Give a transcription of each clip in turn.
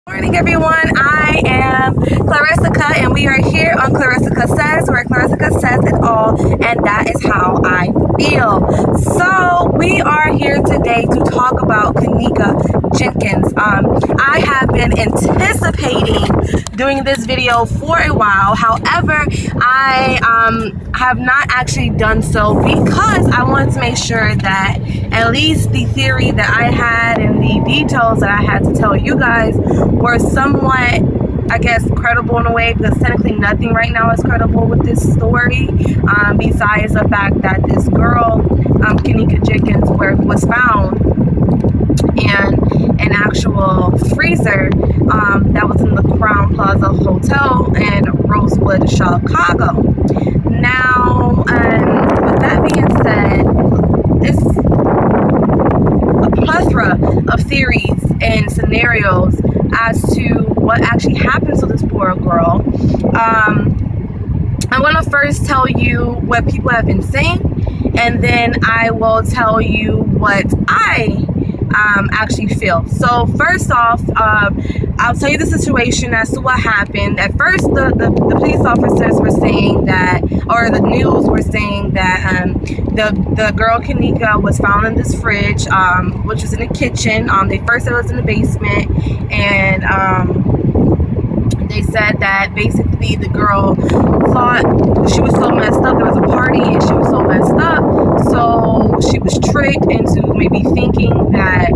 Morning, everyone. I am Clarissa and we are here on Clarissa Says, where Clarissa says it all, and that is how I feel. So we are here today to talk about Kenneka Jenkins. I have been anticipating doing this video for a while. However, I have not actually done so because I wanted to make sure that at least the theory that I had and the details that I had to tell you guys were somewhat, I guess, credible in a way, because technically nothing right now is credible with this story, besides the fact that this girl, Kenneka Jenkins, was found in an actual freezer that was in the Crowne Plaza Hotel in Rosemont, Chicago. Now, with that being said, it's a plethora of theories and scenarios as to what actually happened to this poor girl. I want to first tell you what people have been saying, and then I will tell you what I actually feel. So first off, I'll tell you the situation as to what happened. At first, the police officers were saying that, or the news were saying that the girl Kenneka was found in this fridge, which was in the kitchen. They first said it was in the basement, and they said that basically the girl thought she was so messed up. There was a party and she was so messed up, so she was tricked into maybe thinking that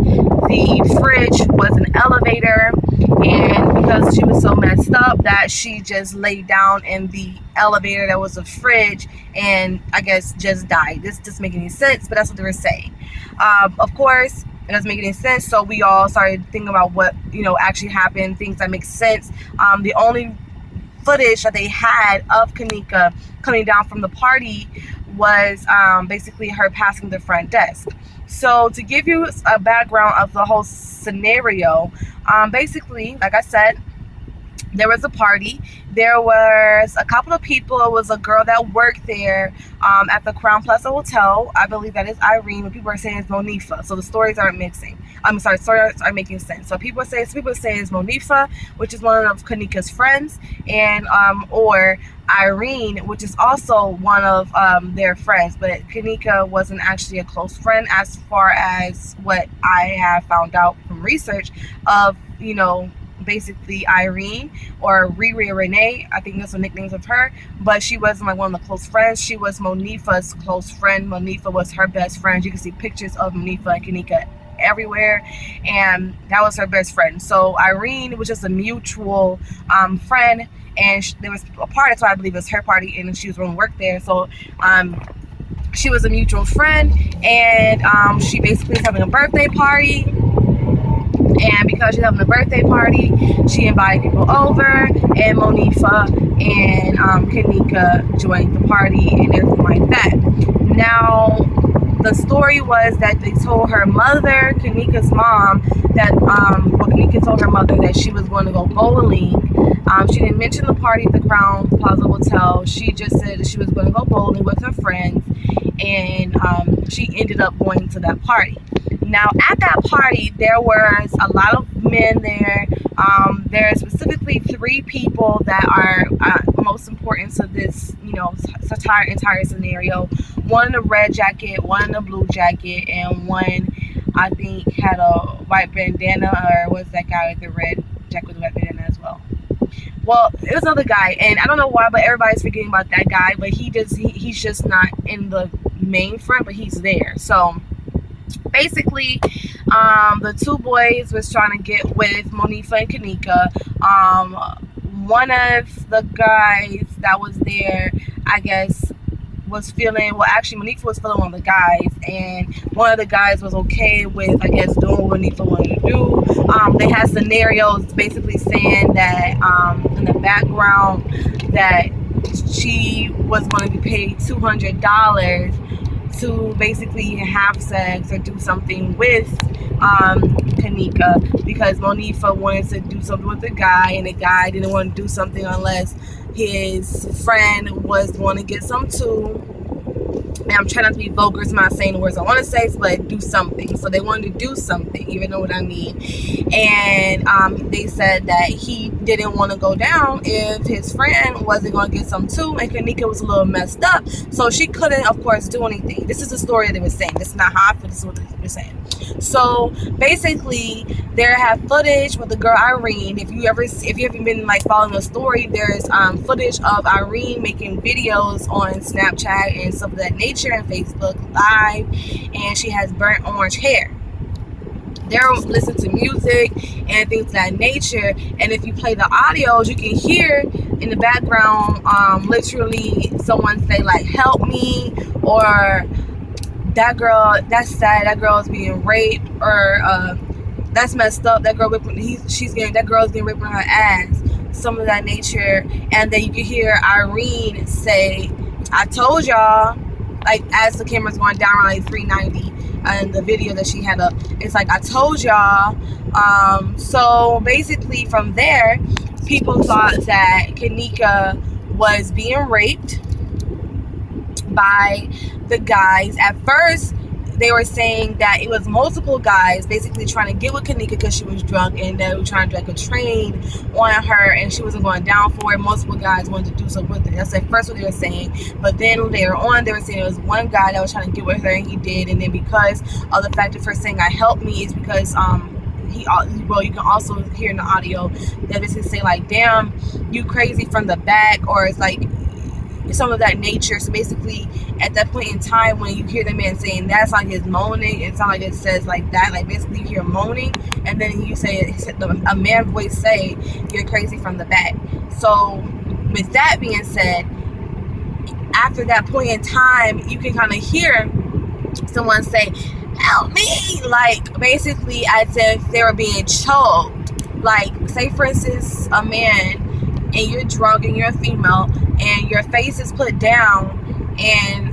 the fridge was an elevator, and because she was so messed up that she just laid down in the elevator that was a fridge and I guess just died. This doesn't make any sense, but that's what they were saying. Of course, it doesn't make any sense, so we all started thinking about what actually happened, things that make sense. The only footage that they had of Kenneka coming down from the party was basically her passing the front desk. So to give you a background of the whole scenario, basically, like I said, there was a party. There was a couple of people. It was a girl that worked there at the Crowne Plaza Hotel. I believe that is Irene, but people are saying it's Monifa. So the stories aren't mixing. I'm sorry, stories are making sense. So people say it's Monifa, which is one of Kenneka's friends, and or Irene, which is also one of their friends. But Kenneka wasn't actually a close friend, as far as what I have found out from research of, basically Irene, or Riri Renee, I think that's the nicknames of her, but she wasn't like one of the close friends. She was Monifa's close friend. Monifa was her best friend. You can see pictures of Monifa and Kenneka everywhere, and that was her best friend. So Irene was just a mutual friend, and there was a party, so I believe it was her party, and she was going to work there. So she was a mutual friend, and she basically was having a birthday party. And because she's having a birthday party, she invited people over, and Monifa and Kenneka joined the party and everything like that. Now, the story was that they told her mother, Kenneka's mom, that Kenneka told her mother that she was going to go bowling. She didn't mention the party at the Crowne Plaza Hotel. She just said that she was going to go bowling with her friends, and she ended up going to that party. Now, at that party, there was a lot of men there. There are specifically 3 people that are most important to this, entire scenario. One in a red jacket, one in a blue jacket, and one, I think, had a white bandana, or was that guy with the red jacket with the white bandana as well? Well, it was another guy, and I don't know why, but everybody's forgetting about that guy. But he's just not in the main front, but he's there. So basically, the 2 boys was trying to get with Monifa and Kenneka. One of the guys that was there, I guess, was feeling, well, actually Monifa was feeling one of the guys, and one of the guys was okay with, I guess, doing what Monifa wanted to do. They had scenarios basically saying that in the background that she was going to be paid $200 to basically have sex or do something with Kenneka, because Monifa wanted to do something with the guy, and the guy didn't want to do something unless his friend was going to get some too. and I'm trying not to be vulgar, so I'm not saying the words I want to say, but do something. So they wanted to do something, you know what I mean? And they said that he didn't want to go down if his friend wasn't going to get some too, and Kenneka was a little messed up, so she couldn't, of course, do anything. This is the story they were saying. This is not how I feel, this is what they were saying. So basically, there have footage with the girl Irene. If you haven't been like following the story, there's footage of Irene making videos on Snapchat and stuff of that nature, and Facebook Live, and she has burnt orange hair. They're listening to music and things of that nature, and if you play the audios, you can hear in the background literally someone say like, "Help me," or "That girl, that's sad, that girl is being raped," or "That's messed up, that girl whipping, that girl's getting raped on her ass," some of that nature. And then you can hear Irene say, "I told y'all," like as the camera's going down around like 390, and the video that she had up, it's like, "I told y'all." So basically from there, people thought that Kenneka was being raped by the guys. At first, they were saying that it was multiple guys basically trying to get with Kenneka because she was drunk, and they were trying to drag a train on her, and she wasn't going down for it. Multiple guys wanted to do something with it. That's at first what they were saying. But then later on, they were saying it was one guy that was trying to get with her, and he did. And then because of the fact of her saying "I help me" is because you can also hear in the audio that basically say like, "Damn, you crazy" from the back, or it's like some of that nature. So basically at that point in time, when you hear the man saying that's like his moaning, it sounds like it says like that, like basically you hear moaning, and then you say a man voice say "You're crazy" from the back. So with that being said, after that point in time, you can kind of hear someone say "Help me," like basically as if they were being choked. Like say for instance a man, and you're drunk and you're a female, and your face is put down, and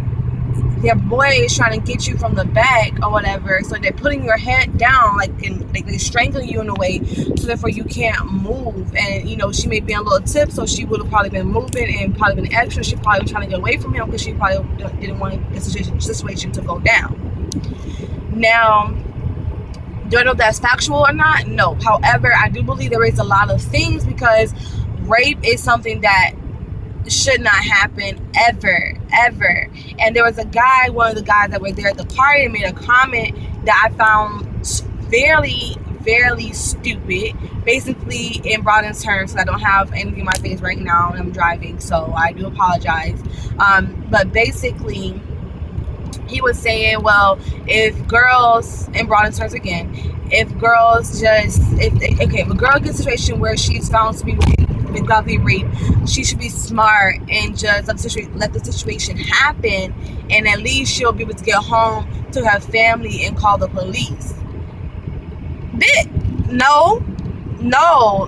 their boy is trying to get you from the back or whatever, so they're putting your head down, like they're strangling you in a way, so therefore you can't move. And you know, she may be on a little tip, so she would have probably been moving and probably been extra. She probably was trying to get away from him because she probably didn't want the situation to go down. Now, do I know if that's factual or not? No. However, I do believe there is a lot of things, because rape is something that should not happen ever. And there was a guy, one of the guys that were there at the party, made a comment that I found fairly stupid, basically in broad terms. I don't have anything in my face right now and I'm driving, so I do apologize. But basically he was saying, well, if girls, in broad terms again, if a girl gets a situation where she's found to be without rape, she should be smart and just let the situation happen, and at least she'll be able to get home to her family and call the police. No,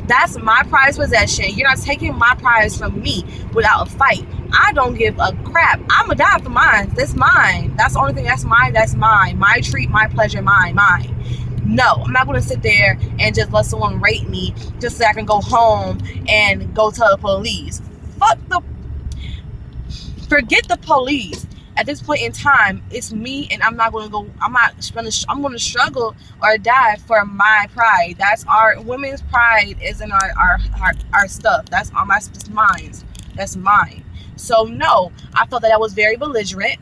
that's my prized possession. You're not taking my prize from me without a fight. I don't give a crap. I'ma die for mine. That's mine. That's the only thing. That's mine. That's mine. My treat, my pleasure, mine. No, I'm not going to sit there and just let someone rape me just so I can go home and go tell the police. Forget the police. At this point in time, it's me, and I'm going to struggle or die for my pride. That's our women's pride, is in our stuff. That's mine. That's mine. So no, I felt that was very belligerent.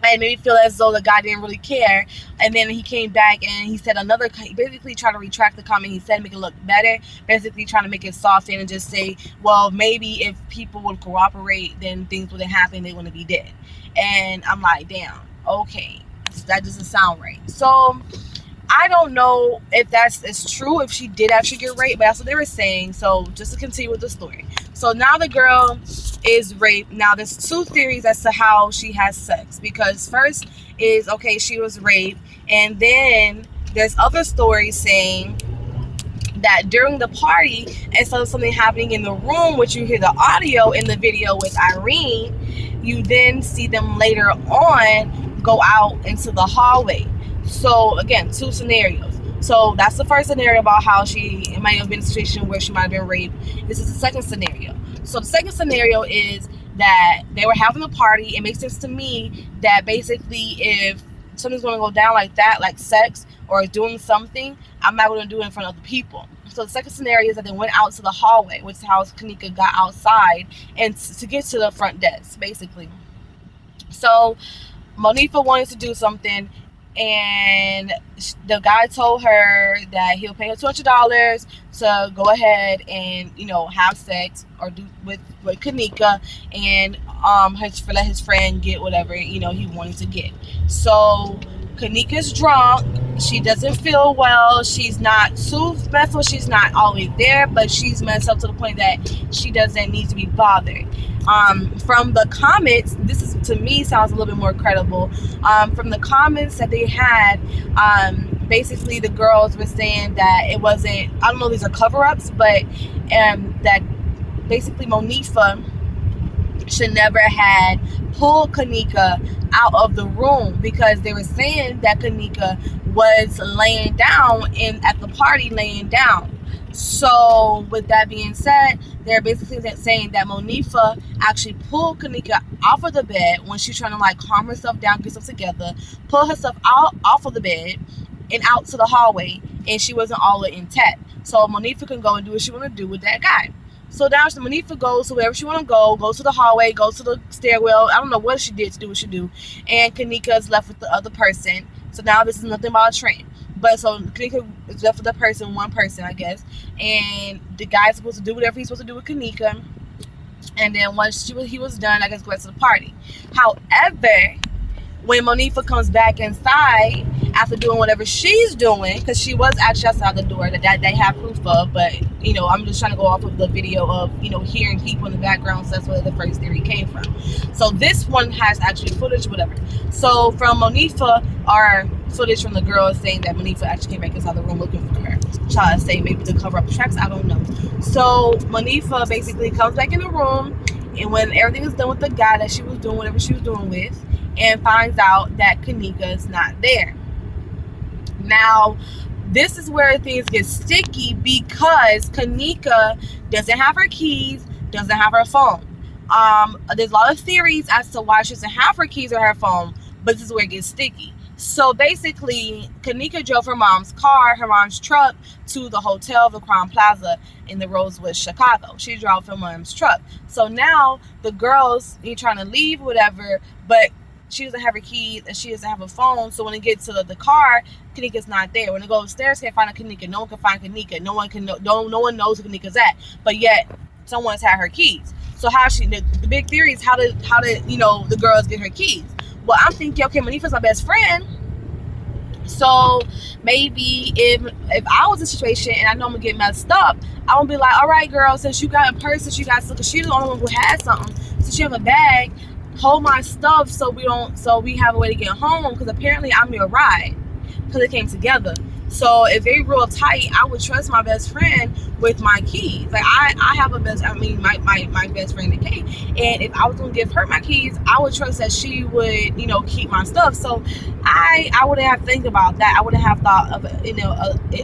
And made me feel as though the guy didn't really care. And then he came back and he said basically trying to retract the comment he said, make it look better, basically trying to make it soft and just say, well, maybe if people would cooperate, then things wouldn't happen, they wouldn't be dead. And I'm like, damn, okay, that doesn't sound right. So I don't know if it's true, if she did actually get raped, but that's what they were saying. So just to continue with the story. So now the girl is raped. Now there's two theories as to how she has sex, because first is, okay, she was raped, and then there's other stories saying that during the party, instead of something happening in the room, which you hear the audio in the video with Irene, you then see them later on go out into the hallway. So again, two scenarios. So that's the first scenario about how it might have been a situation where she might have been raped. This is the second scenario. So the second scenario is that they were having a party. It makes sense to me that basically if something's going to go down like that, like sex or doing something, I'm not going to do it in front of other people. So the second scenario is that they went out to the hallway, which is how Kenneka got outside and to get to the front desk, basically. So Monifa wanted to do something, and the guy told her that he'll pay her $200 to go ahead and, you know, have sex or do with Kenneka, and let his friend get whatever, you know, he wanted to get. So Kenneka's drunk. She doesn't feel well. She's not too messed up. She's not always there, but she's messed up to the point that she doesn't need to be bothered. From the comments, this is, to me, sounds a little bit more credible. From the comments that they had, basically the girls were saying that it wasn't, I don't know if these are cover-ups, but that basically Monifa should never had pulled Kenneka out of the room, because they were saying that Kenneka was laying down at the party, laying down. So with that being said, they're basically saying that Monifa actually pulled Kenneka off of the bed when she's trying to like calm herself down, get herself together, pull herself out off of the bed and out to the hallway, and she wasn't all the way intact. So Monifa can go and do what she want to do with that guy. So now Monifa goes to wherever she want to go, goes to the hallway, goes to the stairwell. I don't know what she did to do what she do. And Kenneka is left with the other person. So now this is nothing about a trend. But so Kenneka is left with the person, one person, I guess. And the guy's supposed to do whatever he's supposed to do with Kenneka. And then once he was done, I guess go back to the party. However, when Monifa comes back inside after doing whatever she's doing, because she was actually outside the door that they have proof of, but you know, I'm just trying to go off of the video of, you know, hearing people in the background, so that's where the first theory came from. So this one has actually footage, whatever. So from Monifa, or footage from the girl saying that Monifa actually came back inside the room looking for her. Try to say maybe to cover up the tracks, I don't know. So Monifa basically comes back in the room, and when everything is done with the guy that she was doing whatever she was doing with, and finds out that Kenneka is not there. Now, this is where things get sticky, because Kenneka doesn't have her keys, doesn't have her phone. There's a lot of theories as to why she doesn't have her keys or her phone, but this is where it gets sticky. So basically, Kenneka drove her mom's car, her mom's truck, to the hotel, the Crowne Plaza in the Rosewood, Chicago. She drove her mom's truck. So now the girls, you're trying to leave, whatever, but she doesn't have her keys and she doesn't have a phone. So when they get to the car, Kenneka's not there. When they go upstairs, can't find a Kenneka. No one can find Kenneka. No one knows who Kenneka's at. But yet someone's had her keys. So how the big theory is how did you know the girls get her keys? Well, I'm thinking, okay, Monifa's my best friend. So maybe if I was in a situation and I know I'm gonna get messed up, I would be like, all right, girl, since you got a purse, since you got something, she's the only one who has something, since you have a bag, hold my stuff so we have a way to get home, because apparently I'm your ride, because it came together. So if they real tight, I would trust my best friend with my keys. Like I have my best friend in Kate, and if I was gonna give her my keys, I would trust that she would, you know, keep my stuff. So I wouldn't have to think about that. I wouldn't have thought of it, you know,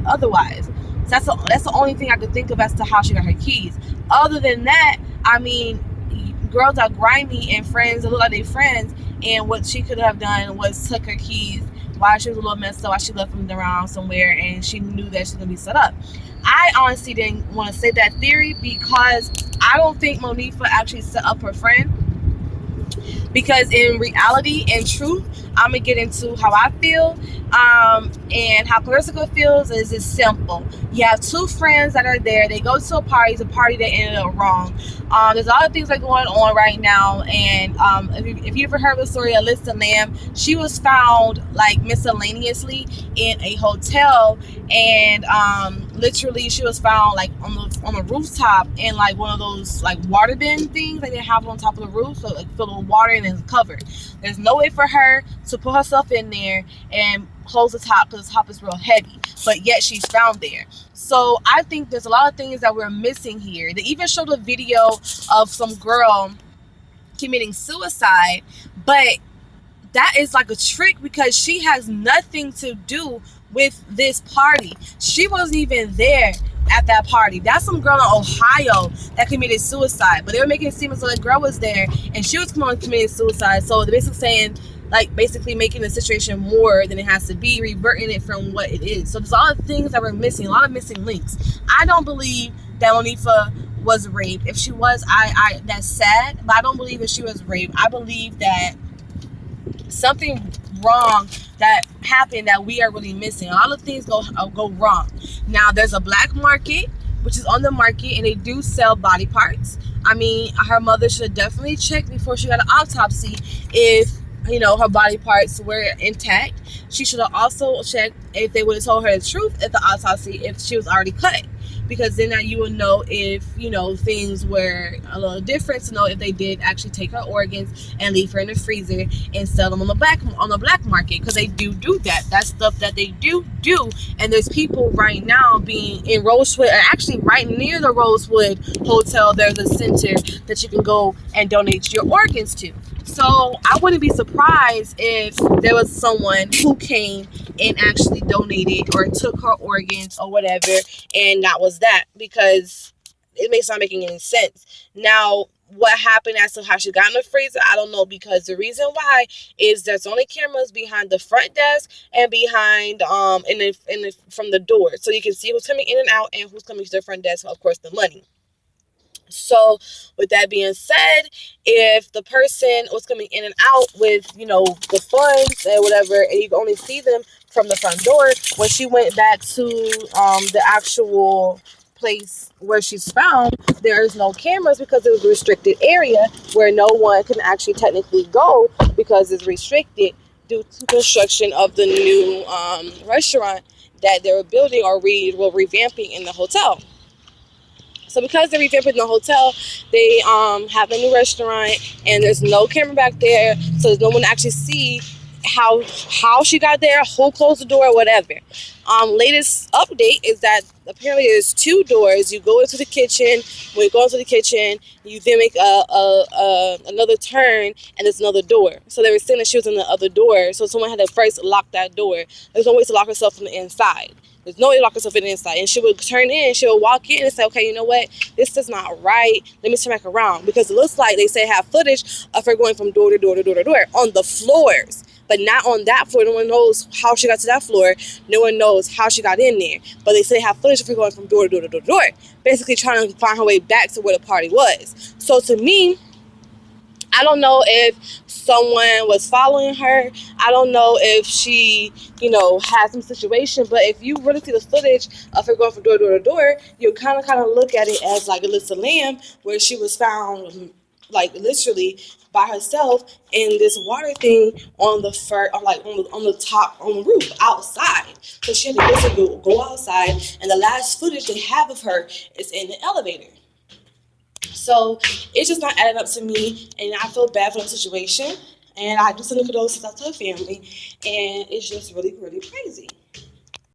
otherwise. So that's the only thing I could think of as to how she got her keys. Other than that, I mean, girls are grimy and friends that look like they friends, and what she could have done was took her keys while she was a little messed up, while she left them around somewhere and she knew that she was gonna be set up. I honestly didn't want to say that theory, because I don't think Monifa actually set up her friend, because in reality and truth, I'm gonna get into how I feel, and how Persica feels. Is just simple. You have two friends that are there, they go to a party that ended up wrong. There's a lot of things that are going on right now, and if you ever heard the story of Alyssa Lamb, she was found like miscellaneously in a hotel, and literally she was found like on the rooftop in like one of those like water bin things that they have on top of the roof, so like filled with water and it's covered. There's no way for her to put herself in there and close the top, because the top is real heavy, but yet she's found there. So I think there's a lot of things that we're missing here. They even showed a video of some girl committing suicide, but that is like a trick, because she has nothing to do with this party. She wasn't even there at that party. That's some girl in Ohio that committed suicide, but they were making it seem as though the girl was there and she was committing suicide. So they're basically saying, like, basically making the situation more than it has to be, reverting it from what it is. So there's a lot of things that were missing, a lot of missing links. I don't believe that Monifa was raped. If she was, I that's sad, but I don't believe that she was raped. I believe that something wrong that happened that we are really missing. A lot of things go wrong. Now there's a black market which is on the market, and they do sell body parts. I mean, her mother should definitely check before she got an autopsy if, you know, her body parts were intact. She should have also checked if they would have told her the truth at the autopsy if she was already cut, because then you would know if, you know, things were a little different, to know if they did actually take her organs and leave her in the freezer and sell them on the black market, because they do that. That's stuff that they do. And there's people right now being in Rosewood, actually right near the Rosewood Hotel. There's a center that you can go and donate your organs to. So I wouldn't be surprised if there was someone who came and actually donated or took her organs or whatever, and that was that, because it makes not making any sense. Now, what happened as to how she got in the freezer, I don't know, because the reason why is there's only cameras behind the front desk and behind from the door, so you can see who's coming in and out and who's coming to the front desk. Of course, the money. So with that being said, if the person was coming in and out with, you know, the funds and whatever, and you can only see them from the front door, when she went back to the actual place where she's found, there is no cameras because it was a restricted area where no one can actually technically go, because it's restricted due to construction of the new restaurant that they were building or revamping in the hotel. So because they're revamping the hotel, they have a new restaurant, and there's no camera back there, so there's no one to actually see how she got there, who closed the door, whatever. Latest update is that apparently there's two doors. You go into the kitchen. When you go into the kitchen, you then make another turn, and there's another door. So they were saying that she was in the other door, so someone had to first lock that door. There's no way to lock herself from the inside. There's no way to lock herself in the inside. And she would turn in, she would walk in and say, okay, you know what? This is not right. Let me turn back around. Because it looks like they say have footage of her going from door to door to door to door on the floors. But not on that floor. No one knows how she got to that floor. No one knows how she got in there. But they say they have footage of her going from door to door to door to door. Basically trying to find her way back to where the party was. So to me, I don't know if someone was following her. I don't know if she, you know, had some situation. But if you really see the footage of her going from door to door to door, you kind of look at it as like Alyssa Lamb, where she was found like literally by herself in this water thing on the on the top, on the roof outside. So she had to basically go outside, and the last footage they have of her is in the elevator. So it's just not adding up to me, and I feel bad for the situation, and I just send kudos out to the family, and it's just really, really crazy.